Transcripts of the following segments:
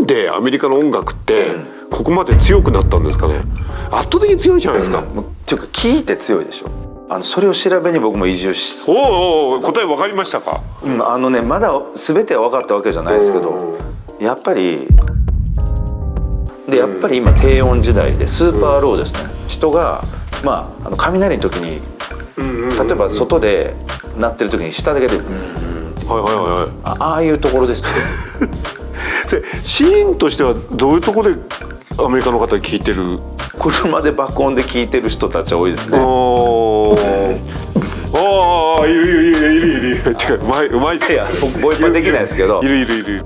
なんでアメリカの音楽ってここまで強くなったんですかね。圧倒的に強いじゃないですか。っていうか聞いて強いでしょ。それを調べに僕も移住し、おお、答え分かりましたか。まだ全ては分かったわけじゃないですけど、やっぱり今低音時代でスーパーローですね。人が雷の時に例えば外で鳴ってる時に下だけでああいうところですね。シーンとしてはどういうところでアメリカの方聞いてる？車で爆音で聞いてる人たち多いですね。ああ、いる。違う、うまい。いや、僕ボイパできないですけど。いる。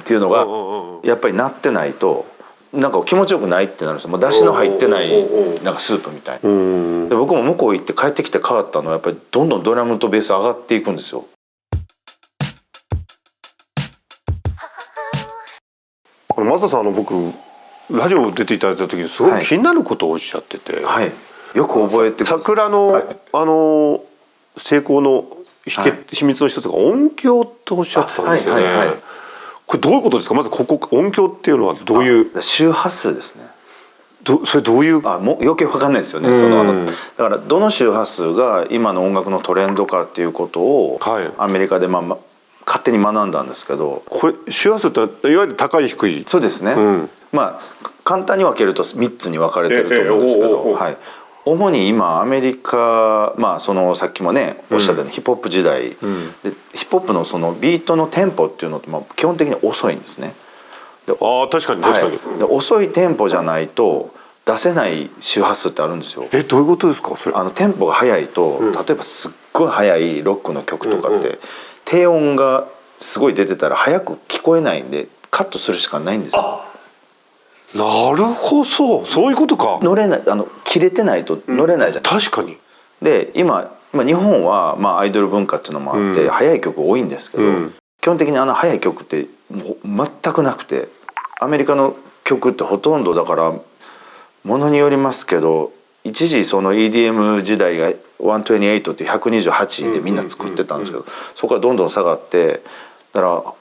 っていうのがやっぱり鳴ってないとなんか気持ちよくないってなるんですよ。もう出汁の入ってないなんかスープみたいな。で僕も向こう行って帰ってきて変わったのはやっぱりどんどんドラムとベース上がっていくんですよ。松田さん、僕ラジオ出ていただいた時にすごく気になることをおっしゃってて、はい、よく覚えてます。桜の、成功の秘密の一つが音響とおっしゃってたんですよね。これどういうことですか？まずここ音響っていうのはどういう？周波数ですね。それどういう？もう余計わかんないですよね。だからどの周波数が今の音楽のトレンドかっていうことをアメリカで勝手に学んだんですけど、これ周波数っていわゆる高い低い？そうですね。簡単に分けると3つに分かれてると思うんですけど、主に今アメリカ、さっきもねおっしゃったようにヒップホップ時代で、ヒップホップのそのビートのテンポっていうのって基本的に遅いんですね。確かに。で遅いテンポじゃないと出せない周波数ってあるんですよ。どういうことですかそれ？テンポが速いと、例えばすっごい速いロックの曲とかって、低音がすごい出てたら速く聞こえないんでカットするしかないんですよ。なるほど、そういうことか。乗れない、切れてないと乗れないじゃない。確かに。で今日本はアイドル文化っていうのもあって、速い曲多いんですけど、基本的に速い曲ってもう全くなくて、アメリカの曲ってほとんどだからものによりますけど、一時その EDM 時代が128っていう128でみんな作ってたんですけど、そこからどんどん下がって、だから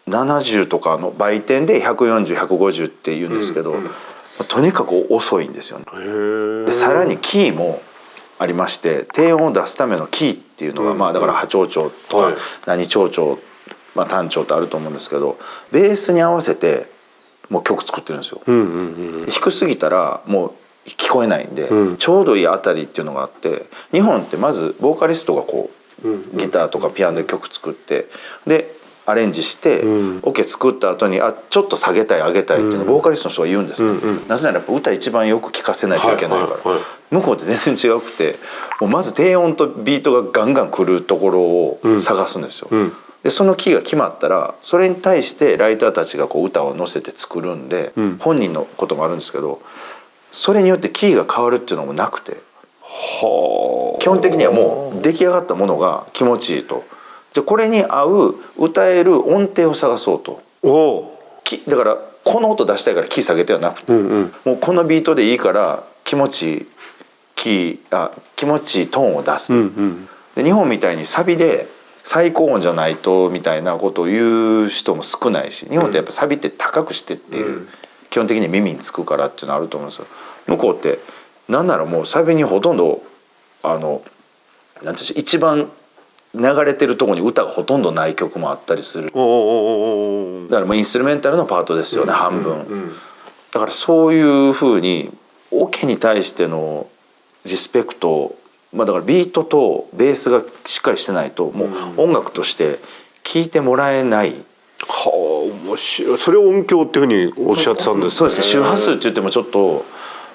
70とかの売店で140150っていうんですけど、とにかく遅いんですよね。でさらにキーもありまして、低音を出すためのキーっていうのが、だから波長調とか何長調、単調ってあると思うんですけど、ベースに合わせてもう曲作ってるんですよ。低すぎたらもう聞こえないんで、ちょうどいいあたりっていうのがあって、日本ってまずボーカリストがこうギターとかピアノで曲作って、でアレンジして、オケ作った後にちょっと下げたい上げたいっていうのをボーカリストの人が言うんですね。なぜならやっぱ歌一番よく聴かせないといけないから。向こうって全然違くて、もうまず低音とビートがガンガンくるところを探すんですよ。でそのキーが決まったら、それに対してライターたちがこう歌を乗せて作るんで、本人のこともあるんですけど、それによってキーが変わるっていうのもなくて、基本的にはもう出来上がったものが気持ちいいと。でこれに合う歌える音程を探そうと。だからこの音出したいからキー下げてはなくて、もうこのビートでいいから気持ちいい気持ちいいトーンを出す。で日本みたいにサビで最高音じゃないとみたいなことを言う人も少ないし、日本ってやっぱサビって高くしてっていう、基本的に耳につくからっていうのあると思うんですよ。向こうってなんならもうサビにほとんどなんていうんでしょう、一番流れてるところに歌がほとんどない曲もあったりする。だからもうインストゥルメンタルのパートですよね、半分。だからそういうふうにオケに対してのリスペクト、だからビートとベースがしっかりしてないともう音楽として聴いてもらえない。面白い。それを音響っていうふうにおっしゃってたんですね。そうですね。周波数って言ってもちょっと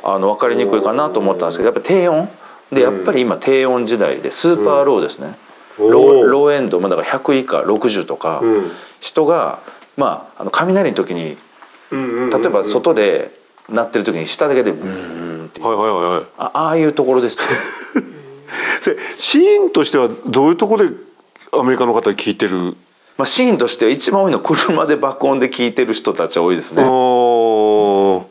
分かりにくいかなと思ったんですけど、やっぱ低音で、やっぱり今低音時代でスーパーローですね。ローエンド、だから100以下60とか、人が雷の時に例えば外で鳴ってる時に下だけでブーンってああいうところです。シーンとしてはどういうところでアメリカの方聞いてる？まあ、シーンとしては一番多いのは車で爆音で聴いてる人たちは多いですね。お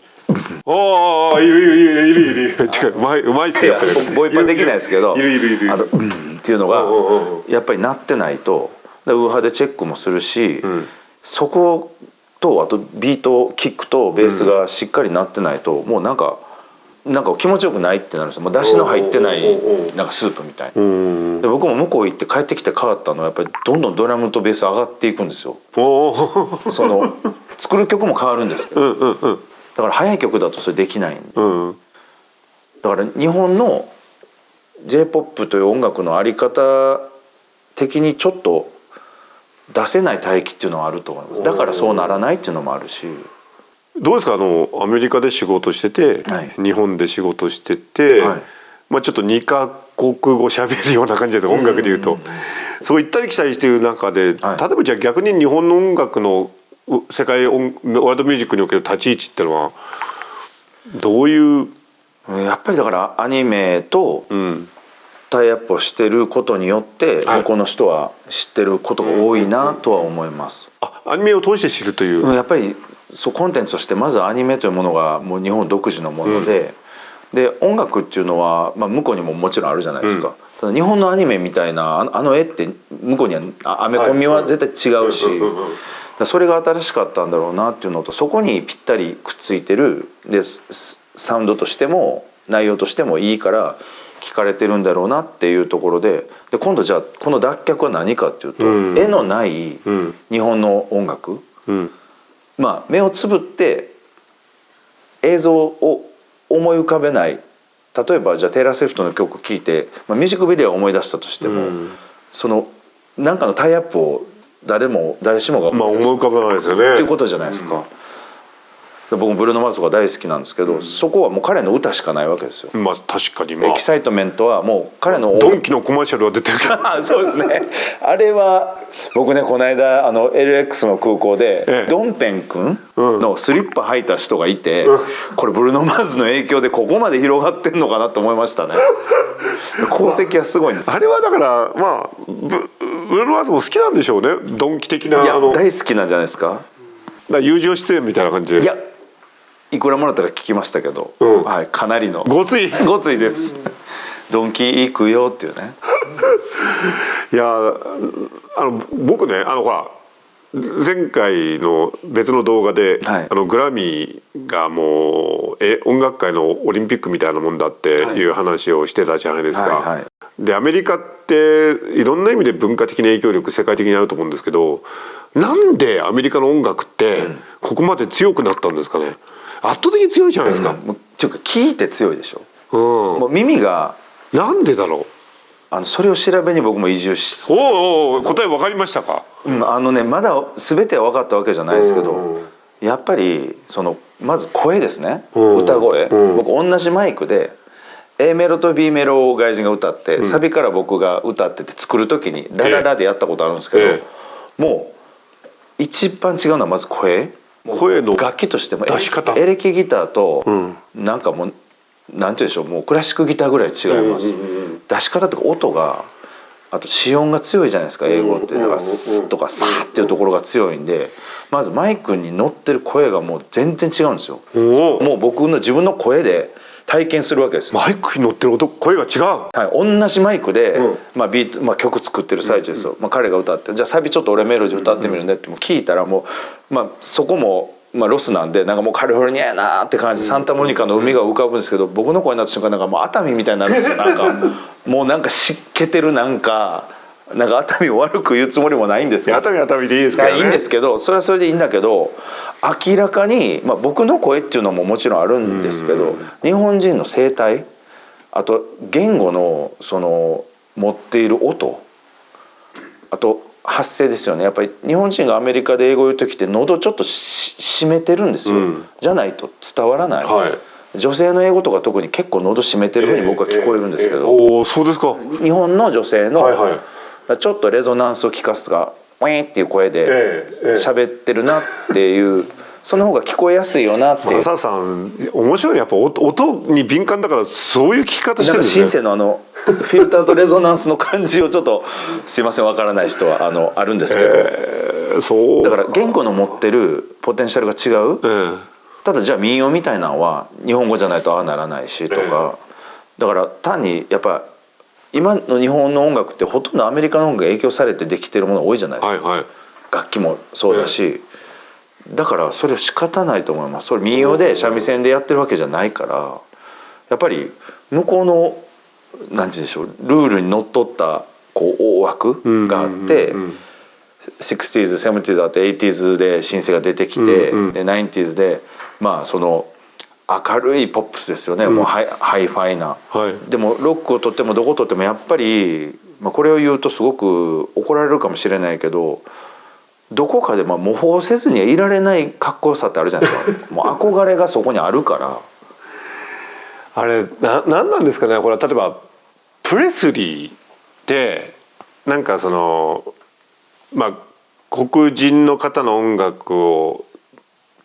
あ、いるいるいるいるいるいる。違う、うまいっすね。ボイパできないですけど、いるいるいる。っていうのがやっぱり鳴ってないと、ウーハーでチェックもするし、そことあとビートキックとベースがしっかり鳴ってないと、もうなんか気持ちよくないってなるんですよ。もう出汁の入ってないなんかスープみたいな。で僕も向こう行って帰ってきて変わったのはやっぱりどんどんドラムとベース上がっていくんですよ。その作る曲も変わるんですけど、だから速い曲だとそれできないんで、だから日本の J−POP という音楽のあり方的にちょっと出せない帯域っていうのはあると思います。だからそうならないっていうのもあるし。どうですか、アメリカで仕事してて、日本で仕事してて、まあちょっと2カ国語喋るような感じです、音楽でいうと。そう行ったり来たりしている中で、例えばじゃあ逆に日本の音楽の世界ワールドミュージックにおける立ち位置っていうのはどういう？やっぱりだからアニメとタイアップをしてることによって向こうの人は知ってることが多いなとは思います。アニメを通して知るという。やっぱりそうコンテンツとしてまずアニメというものがもう日本独自のもので、で音楽っていうのは、まあ、向こうにももちろんあるじゃないですか。ただ日本のアニメみたいなあの絵って向こうにはアメコミは絶対違うし、それが新しかったんだろうなっていうのと、そこにぴったりくっついてるでサウンドとしても内容としてもいいから聞かれてるんだろうなっていうところで、今度じゃあこの脱却は何かっていうと、絵のない日本の音楽、まあ目をつぶって映像を思い浮かべない、例えばじゃあテイラー・スウィフトの曲聴いて、まあ、ミュージックビデオを思い出したとしても、その何かのタイアップを誰しもが思い浮かばないですよねっていうことじゃないですか。僕もブルーノ・マーズが大好きなんですけど、そこはもう彼の歌しかないわけですよ。まあ確かに、エキサイトメントはもう彼のドンキのコマーシャルは出てるけどそうですね。あれは僕ねこの間LX の空港で、ドンペン君のスリッパ履いた人がいて、これブルーノ・マーズの影響でここまで広がってんのかなと思いましたね。功績はすごいんです。あれはだからまあブルーノ・マーズも好きなんでしょうね、ドンキ的な。いや大好きなんじゃないですか。だから友情出演みたいな感じで。いやいくらもらったか聞きましたけど、はい、かなりのごついですドンキ行くよっていうね。いや僕ねほら前回の別の動画で、グラミーがもう音楽界のオリンピックみたいなもんだっていう話をしてたじゃないですか。でアメリカっていろんな意味で文化的な影響力世界的にあると思うんですけど、なんでアメリカの音楽ってここまで強くなったんですかね。圧倒的に強いじゃないですか。っていうか聞いて強いでしょ。もう耳がなんでだろう。それを調べに僕も移住し。答え分かりましたか。まだ全ては分かったわけじゃないですけど、やっぱりまず声ですね。歌声。僕同じマイクで A メロと B メロを外人が歌って、サビから僕が歌ってて作る時にラララでやったことあるんですけど、もう一番違うのはまず声の楽器としても出し方、エレキギターとなんかもうなんていうんでしょう、もうクラシックギターぐらい違います。出し方とか音が、あと子音が強いじゃないですか、英語って。だからスッとかサーっていうところが強いんで、まずマイクに乗ってる声がもう全然違うんですよ。もう僕の自分の声で体験するわけですよ。マイクに乗ってる音声が違う。はい、同じマイクで、ビート、曲作ってる最中ですよ。彼が歌って、じゃあサビちょっと俺メロディー歌ってみるねって聞いたら、もうそこもロスなんで、なんかもうカリフォルニアやなって感じ、サンタモニカの海が浮かぶんですけど、僕の声になった瞬間なんかもう熱海みたいになるんですよ。なんかもうなんか湿気てる、なんか熱海を悪く言うつもりもないんですけど、熱海でいいですからね。いいんですけど、それはそれでいいんだけど、明らかに、僕の声っていうのももちろんあるんですけど、日本人の声帯、あと言語の持っている音、あと発声ですよね。やっぱり日本人がアメリカで英語を言う時って喉ちょっと締めてるんですよ、じゃないと伝わらない、女性の英語とか特に結構喉締めてるふうに僕は聞こえるんですけど、そうですか。日本の女性のちょっとレゾナンスを聞かすがウィーンっていう声で喋ってるなっていうその方が聞こえやすいよなっていう。マサさん面白いね、やっぱ音に敏感だからそういう聞き方してるんですね。なんかシンセのフィルターとレゾナンスの感じをちょっとすいませんわからない人はあるんですけど、そうだから言語の持ってるポテンシャルが違う、ただじゃあ民謡みたいなのは日本語じゃないとああならないしとか、だから単にやっぱ今の日本の音楽ってほとんどアメリカの音楽が影響されてできてるもの多いじゃないですか、はいはい、楽器もそうだし、だからそれは仕方ないと思います。それ民謡で三味線でやってるわけじゃないから、やっぱり向こうのなんて言うんでしょう、ルールにのっとったこう大枠があって、60s、70s あって 80s でシンセが出てきて、で 90s でまあその明るいポップスですよね、もうハイファイな、でもロックをとってもどことってもやっぱり、これを言うとすごく怒られるかもしれないけど、どこかで模倣せずにはいられないかっこよさってあるじゃないですかもう憧れがそこにあるから。あれなんなんですかね、これは例えばプレスリーでなんかその黒人の方の音楽を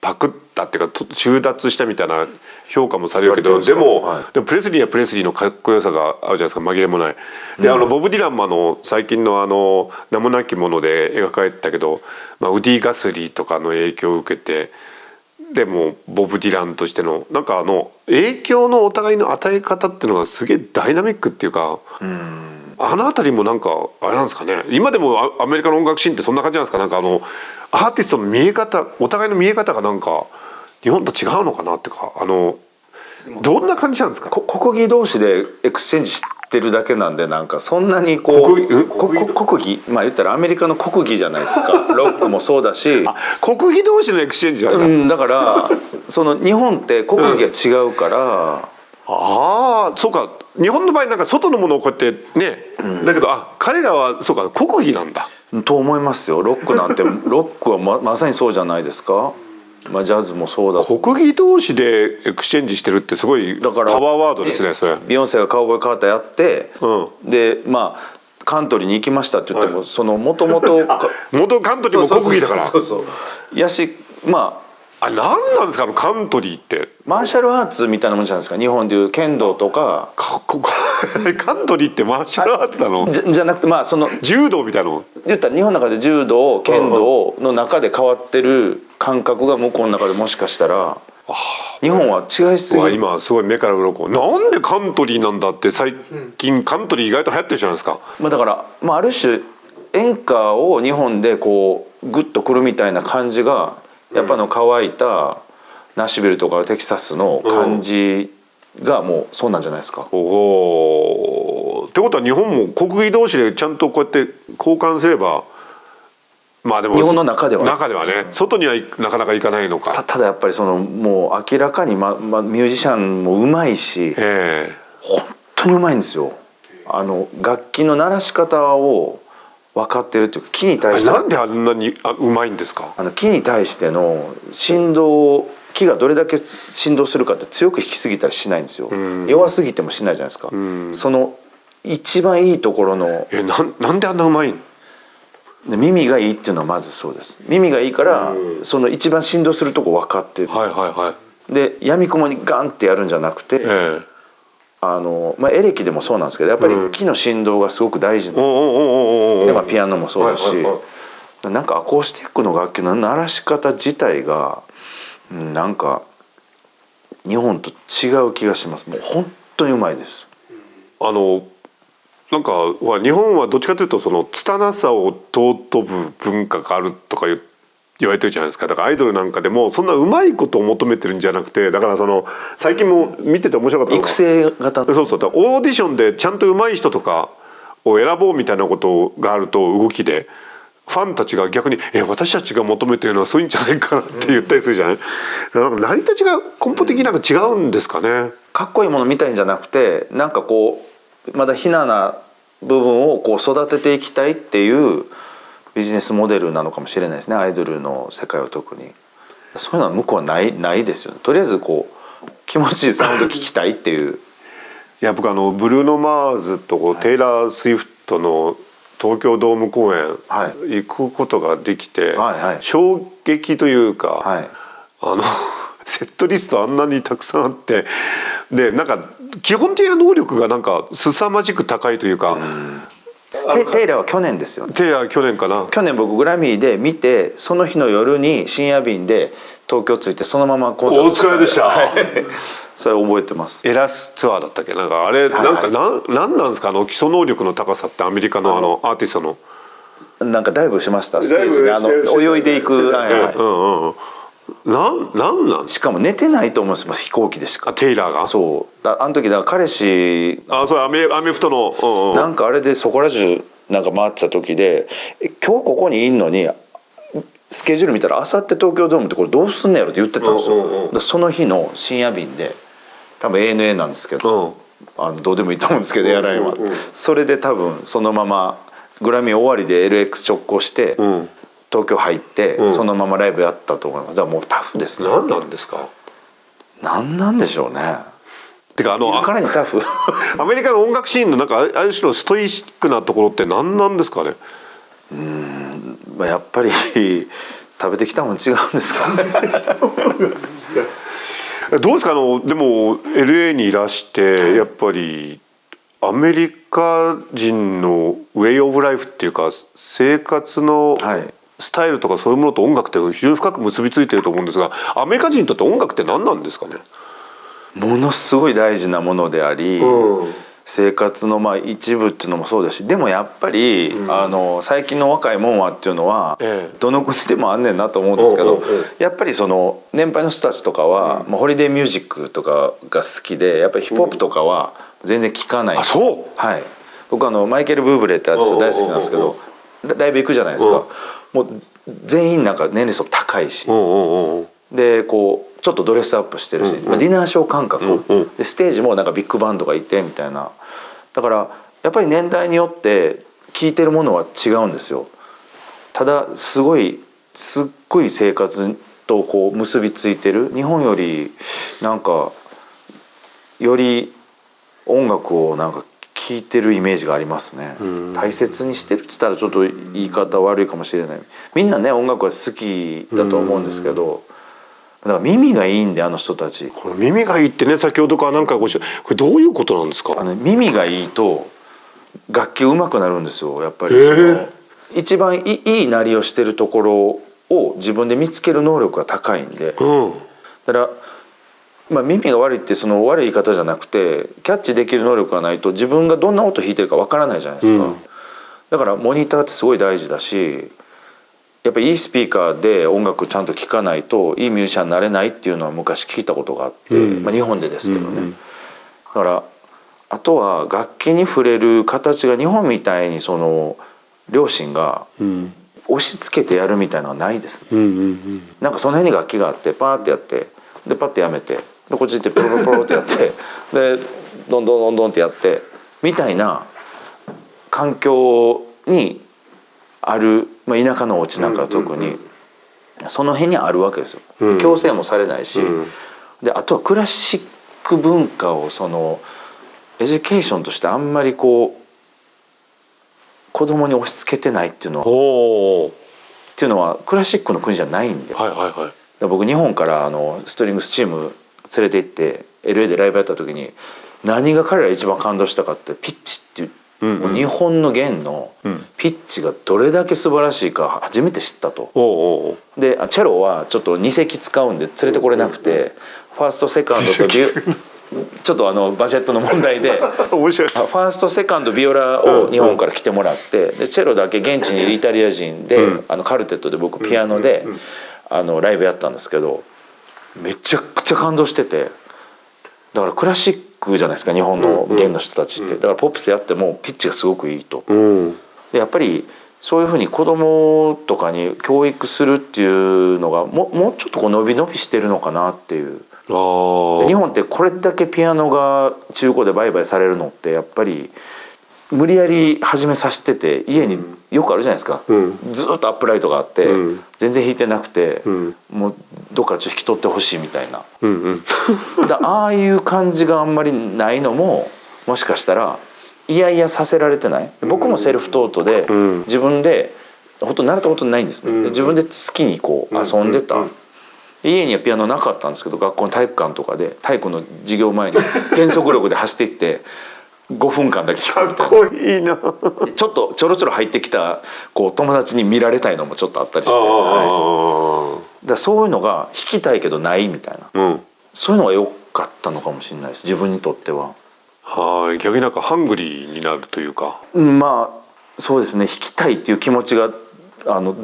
パクったっていうか収奪したみたいな評価もされるけど、でもプレスリーはプレスリーのかっこよさがあるじゃないですか、紛れもない。でボブ・ディランも最近の名もなきもので描かれてたけど、ウディ・ガスリーとかの影響を受けて、でもボブ・ディランとしてのなんか影響のお互いの与え方っていうのがすげえダイナミックっていうか、あの辺りもなんかあれなんですかね、今でもアメリカの音楽シーンってそんな感じなんですか。なんかアーティストの見え方、お互いの見え方がなんか日本と違うのかなっていうか、どんな感じなんですか。国技同士でエクスチェンジしてるだけなんで、なんかそんなにこう国技言ったらアメリカの国技じゃないですかロックもそうだし国技同士のエクスチェンジなんだ、だからその日本って国技が違うから、ああそうか、日本の場合なんか外のものをこうやってね、だけど彼らはそうか国技なんだと思いますよ。ロックなんてロックは まさにそうじゃないですか。ジャズもそうだ。国技同士でエクスチェンジしてるってすごいパワーワードですね。それビヨンセがカウボーイカーターやって、でカントリーに行きましたって言っても、そのもともと元カントリーも国技だから、やし何なんですかカントリーって。マーシャルアーツみたいなもんじゃないですか。日本でいう剣道とかカントリーってマーシャルアーツなの？じゃなくてその柔道みたいなの言ったら日本の中で柔道剣道の中で変わってる感覚が向こうの中でもしかしたら日本は違いすぎる。今すごい目から鱗、なんでカントリーなんだって。最近カントリー意外と流行ってるじゃないですか。だからある種演歌を日本でこうグッとくるみたいな感じがやっぱ乾いたナッシュビルとかテキサスの感じがもうそうなんじゃないですか。ってことは日本も国技同士でちゃんとこうやって交換すれば、でも日本の中ではね、外にはなかなかいかないのか。ただやっぱりもう明らかにミュージシャンもうまいし、本当にうまいんですよ。楽器の鳴らし方を分かってるっていうか、木に対してなんであんなにうまいんですか。木に対しての振動、木がどれだけ振動するかって強く引きすぎたりしないんですよ。弱すぎてもしないじゃないですか。その一番いいところのなんであんなうまいの。耳がいいっていうのはまずそうです。耳がいいからその一番振動するとこ分かってる。でやみくもにガンってやるんじゃなくて、エレキでもそうなんですけど、やっぱり木の振動がすごく大事で、ピアノもそうだし、なんかアコースティックの楽器の鳴らし方自体がなんか日本と違う気がします。もう本当にうまいです。なんか日本はどっちかというとその拙さを尊ぶ文化があるとか言われてるじゃないですか。だからアイドルなんかでもそんなうまいことを求めてるんじゃなくて、だから最近も見てて面白かったのが育成型。そうオーディションでちゃんとうまい人とかを選ぼうみたいなことがあると、動きでファンたちが逆に私たちが求めてるのはそういうんじゃないかなって言ったりするじゃない。なんか成り立ちが根本的になんか違うんですかね。かっこいいもの見たいんじゃなくて、なんかこうまだひなな部分をこう育てていきたいっていうビジネスモデルなのかもしれないですね。アイドルの世界は特にそういうのは向こうはないですよね。とりあえずこう気持ちいいサウンド聞きたいっていう。いや僕ブルーノ・マーズとテイラー・スウィフトの東京ドーム公演行くことができて、衝撃というか、セットリストあんなにたくさんあって、でなんか基本的な能力がなんか凄まじく高いというか。テイラーは去年ですよね。テイラー去年かな。去年僕グラミーで見て、その日の夜に深夜便で東京着いてそのままコンサートお疲れでした。それ覚えてます。エラスツアーだったっけ、なんかあれ、なんかなんなんですか、基礎能力の高さって、アメリカのアーティストの。なんかダイブしました、ステージで泳いでいく。なんしかも寝てないと思うんですよ、飛行機でしか。テイラーが。そうあの時だから彼氏、そうアメフトの、なんかあれでそこら中なんか回ってた時で、今日ここにいんのにスケジュール見たらあさって東京ドームってこれどうすんねやろって言ってたんですよ。その日の深夜便で、多分 ANA なんですけど、どうでもいいと思うんですけど、エアラインはそれで多分そのままグラミー終わりで LX 直行して、東京入って、そのままライブやったと思います。だからもうタフですね。何なんですか。何なんでしょうね。てか彼にタフアメリカの音楽シーンのなんかある種のストイックなところって何なんですかね。やっぱり食べてきたもん違うんですかね。どうですか、でも LA にいらしてやっぱりアメリカ人のウェイオブライフっていうか生活のスタイルとかそういうものと音楽って非常に深く結びついていると思うんですが、アメリカ人にとって音楽って何なんですかね。ものすごい大事なものであり、生活の一部っていうのもそうだし、でもやっぱり、最近の若いもんはっていうのは、どの国でもあんねんなと思うんですけど、やっぱりその年配の人たちとかは、ホリデーミュージックとかが好きで、やっぱりヒップホップとかは全然聴かない。はい、僕マイケル・ブーブレってやつ大好きなんですけど、ライブ行くじゃないですか。もう全員なんか年齢層高いし、でこうちょっとドレスアップしてるし、ディナーショー感覚で、ステージもなんかビッグバンドがいてみたいな。だからやっぱり年代によって聴いてるものは違うんですよ。ただすっごい生活とこう結びついてる。日本よりなんかより音楽をなんか聴いてるイメージがありますね。大切にしてるっつったらちょっと言い方悪いかもしれない。みんなね音楽は好きだと思うんですけど、だから耳がいいんで、あの人たち。この耳がいいってね、先ほどから何回これどういうことなんですか。耳がいいと楽器上手くなるんですよ、やっぱり。一番いい鳴りをしてるところを自分で見つける能力が高いんで、だから、耳が悪いってその悪い言い方じゃなくて、キャッチできる能力がないと自分がどんな音弾いてるかわからないじゃないですか。だからモニターってすごい大事だし、やっぱりいいスピーカーで音楽ちゃんと聴かないといいミュージシャンになれないっていうのは昔聞いたことがあって、日本でですけどね。だからあとは楽器に触れる形が日本みたいにその両親が押し付けてやるみたいなのはないですね。なんかその辺に楽器があってパーってやってでパッてやめてでこっち行ってプロプロってやってでどんどんどんどんってやってみたいな環境にある、田舎のお家なんか特にその辺にあるわけですよ。強制もされないし、であとはクラシック文化をそのエデュケーションとしてあんまりこう子供に押し付けてないっていうのはクラシックの国じゃないんで、僕日本からストリングスチーム連れて行って LA でライブやった時に何が彼ら一番感動したかってピッチっていう。日本の弦のピッチがどれだけ素晴らしいか初めて知ったと。でチェロはちょっと2席使うんで連れてこれなくて、ファーストセカンドとちょっとバジェットの問題でファーストセカンドビオラを日本から来てもらって、でチェロだけ現地にいるイタリア人でカルテットで僕ピアノでライブやったんですけど、めちゃくちゃ感動してて。だからクラシックじゃないですか日本の弦の人たちって。だからポップスやってもピッチがすごくいいと。でやっぱりそういうふうに子供とかに教育するっていうのがもうちょっとこう伸び伸びしてるのかなっていう。日本ってこれだけピアノが中古で売買されるのってやっぱり無理やり始めさせてて、家によくあるじゃないですか、ずっとアップライトがあって、全然弾いてなくて、もうどっかちょっと引き取ってほしいみたいな、ああいう感じがあんまりないのももしかしたらいやいやさせられてない。僕もセルフトートで自分で本当習ったことないんですね。自分で好きにこう遊んでた。家にはピアノなかったんですけど、学校の体育館とかで体育の授業前に全速力で走っていって5分間だけ弾くみたいな。かっこいいな。ちょっとちょろちょろ入ってきたこう友達に見られたいのもちょっとあったりして、はい、だそういうのが弾きたいけどないみたいな、うん、そういうのが良かったのかもしれないです、自分にとっては。はい、逆になんかハングリーになるというか、まあそうですね、弾きたいっていう気持ちが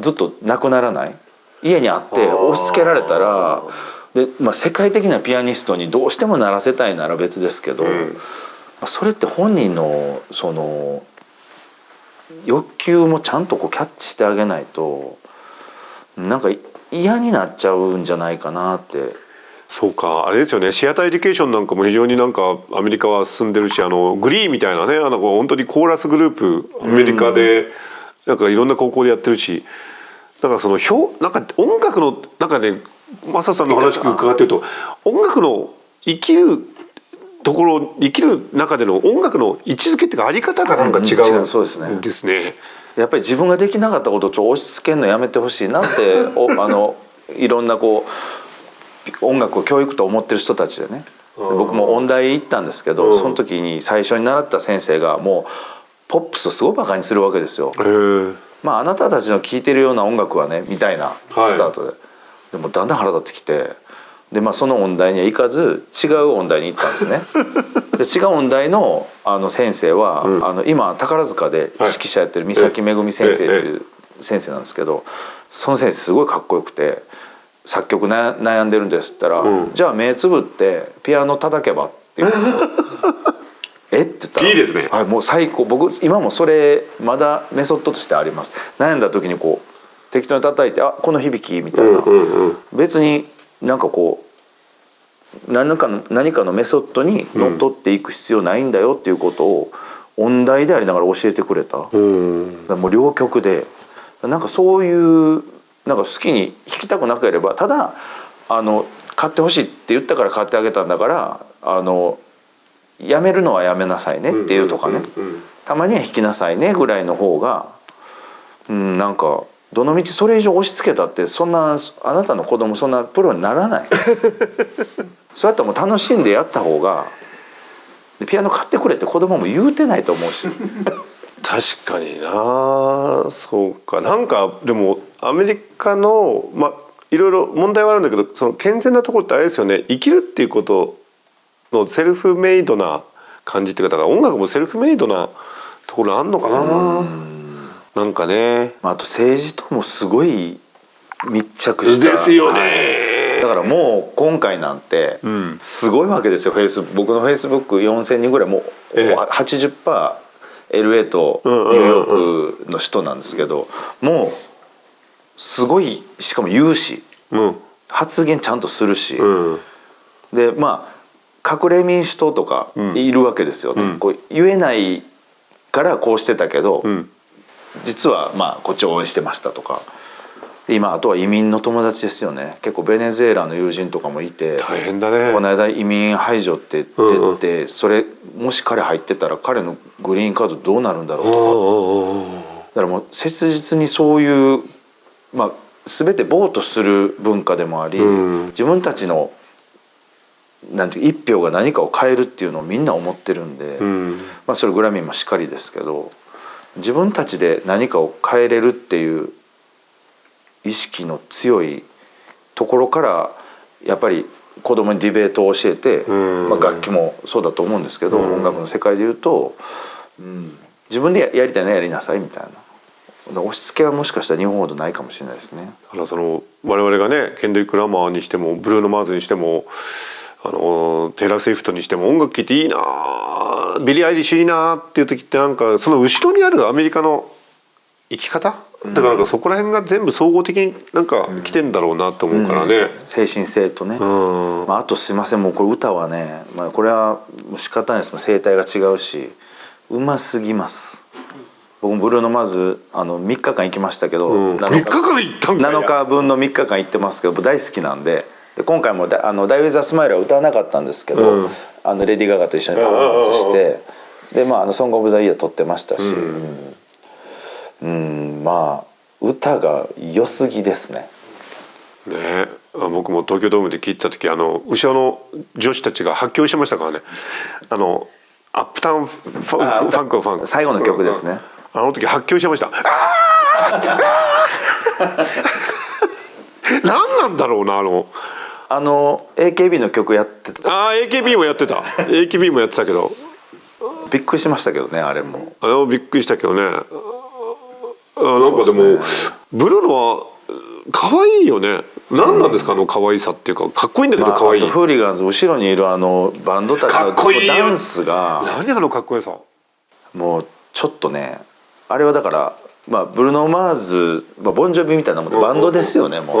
ずっとなくならない。家にあって押し付けられたらで、世界的なピアニストにどうしてもならせたいなら別ですけど、それって本人のその欲求もちゃんとこうキャッチしてあげないとなんか嫌になっちゃうんじゃないかなって。そうか、あれですよね、シアターエデュケーションなんかも非常になんかアメリカは進んでるし、グリーみたいなね、本当にコーラスグループアメリカでなんかいろんな高校でやってるし、なんかそのなんか音楽のなんかね、マサさんの話伺ってると音楽の生きるところ、生きる中での音楽の位置づけっていうかあり方がなんか違うんですね。やっぱり自分ができなかったことを押し付けるのやめてほしいなっていろんなこう音楽を教育と思ってる人たちでね、僕も音大行ったんですけど、その時に最初に習った先生がもうポップスをすごいバカにするわけですよ。あなたたちの聴いてるような音楽はねみたいなスタートで、はい、でもだんだん腹立ってきて、でその音大には行かず違う音大に行ったんですね。で違う音大の先生は、今宝塚で指揮者やってる三崎めぐみ先生っていう先生なんですけど、その先生すごいかっこよくて「作曲悩んでるんです」って言ったら、じゃあ目つぶってピアノ叩けば」って言うんですよ。えって言ったらいいですね。はい、もう最高。僕今もそれまだメソッドとしてあります。悩んだ時にこう適当に叩いて「あこの響き」みたいな、別になんかこう何かのメソッドにのっとっていく必要ないんだよっていうことを音大でありながら教えてくれた。もう両極でなんかそういうなんか好きに弾きたくなければただ買ってほしいって言ったから買ってあげたんだからやめるのはやめなさいねっていうとかね、たまには弾きなさいねぐらいの方が、なんかどのみちそれ以上押し付けたってそんなあなたの子供そんなプロにならない。そうやったらもう楽しんでやった方が、ピアノ買ってくれって子供も言うてないと思うし。確かにな。そうか、なんかでもアメリカのいろいろ問題はあるんだけど、その健全なところってあれですよね、生きるっていうことのセルフメイドな感じっていうか、だから音楽もセルフメイドなところあんのかな。なんかね、あと政治ともすごい密着したですよね、はい、だからもう今回なんてすごいわけですよ。僕のフェイスブック4000人ぐらいもう 80%LA とニューヨークの人なんですけど、もうすごい、しかも言うし、発言ちゃんとするし、で隠れ民主党とかいるわけですよ、こう言えないからこうしてたけど、実はこっちを応援してましたとか。今あとは移民の友達ですよね。結構ベネズエラの友人とかもいて、大変だね。この間移民排除って出て、それもし彼入ってたら彼のグリーンカードどうなるんだろうとか。だからもう切実にそういう全てボートする文化でもあり、自分たちのなんていう一票が何かを変えるっていうのをみんな思ってるんで、それグラミーもしっかりですけど、自分たちで何かを変えれるっていう意識の強いところからやっぱり子供にディベートを教えて、楽器もそうだと思うんですけど、音楽の世界でいうと、自分でやりたいなやりなさいみたいな押し付けはもしかしたら日本ほどないかもしれないですね。我々がね、ケンドリック・ラマーにしてもブルーノ・マーズにしてもテイラー・スウィフトにしても音楽聴いていいな、ビリー・アイリッシュいいなっていう時って、なんかその後ろにあるアメリカの生き方だから、なんかそこら辺が全部総合的になんか来てんだろうなと思うからね、精神性とね、あとすいません、もうこれ歌はね、これはもう仕方ないです。声帯が違うしうますぎます。僕もブルーノ・マーズ3日間行きましたけど、3日間行ったんだ。7日分の3日間行ってますけど大好きなんで、今回も「ダイ・ウィズ・ア・スマイル」は歌わなかったんですけど、レディー・ガガと一緒にパフォーマンスして、でソング・オブ・ザ・イヤー撮ってましたし、歌が良すぎですね。ね、僕も東京ドームで聴いた時後ろの女子たちが発狂してましたからね。アップタウンファンク最後の曲ですね。あの時発狂してました。何なんだろうなAKB の曲やってた。AKB もやってた。AKB もやってたけど。びっくりしましたけどね、あれも。びっくりしたけどね。なんかでもブルーノは可愛いよね。何なんですか、可愛さっていうか、かっこいいんだけど可愛い。フーリガンズ後ろにいるバンドたちのダンスが、何かっこよさ。もうちょっとね、あれはだからブルーノ・マーズ、ボンジョビみたいなもんでバンドですよね。もう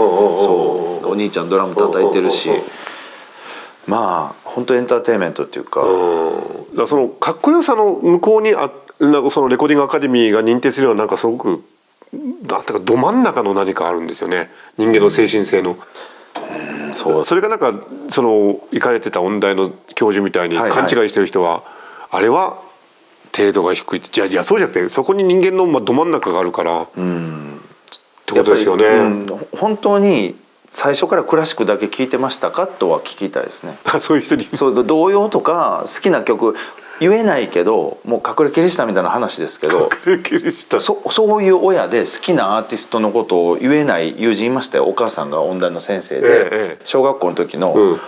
そう、お兄ちゃんドラム叩いてるし、本当エンターテインメントっていうか。だそのかっこよさの向こうになんかそのレコーディングアカデミーが認定するような、なんかすごくなんていうかど真ん中の何かあるんですよね、人間の精神性の。それがなんか行かれてた音大の教授みたいに勘違いしてる人は、あれは程度が低いって、いやそうじゃなくて、そこに人間のど真ん中があるからってことですよね。本当に最初からクラシックだけ聴いてましたかとは聞きたいですね。そういう人に童謡とか好きな曲言えないけど、もう隠れキリシタンみたいな話ですけど、そういう親で好きなアーティストのことを言えない友人いましたよ。お母さんが音大の先生で、小学校の時の、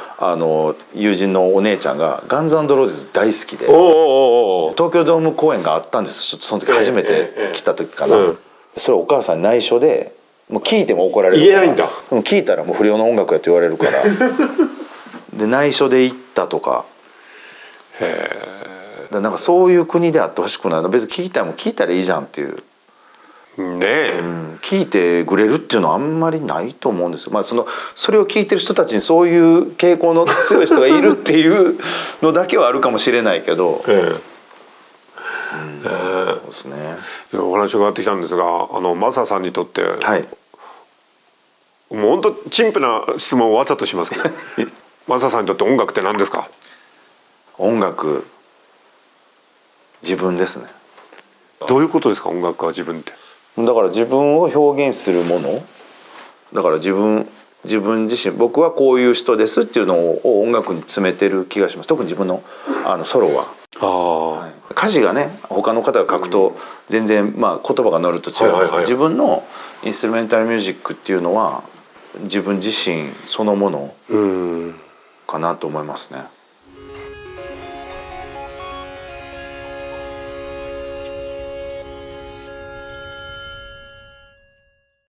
友人のお姉ちゃんがガンズ&ローゼズ大好きで、東京ドーム公演があったんです。その時初めて来た時かな。それお母さんに内緒で、もう聞いても怒られるから、言えないんだ。聞いたらもう不良の音楽やって言われるからで内緒で行ったとか。なんかそういう国であってほしくない。別に聞いたらもう聞いたらいいじゃんっていうね。聞いてくれるっていうのはあんまりないと思うんですよ。それを聞いてる人たちにそういう傾向の強い人がいるっていうのだけはあるかもしれないけど。そうですね。お話伺ってきたんですが、マサさんにとって、もう本当陳腐な質問をわざとしますけどマサさんにとって音楽って何ですか？音楽、自分ですね。どういうことですか、音楽は自分って？だから自分を表現するものだから、自分自身、僕はこういう人ですっていうのを音楽に詰めてる気がします。特に自分のソロは。歌詞がね、他の方が書くと全然言葉が乗ると違うんですけど、自分のインストゥルメンタルミュージックっていうのは自分自身そのものかなと思いますね。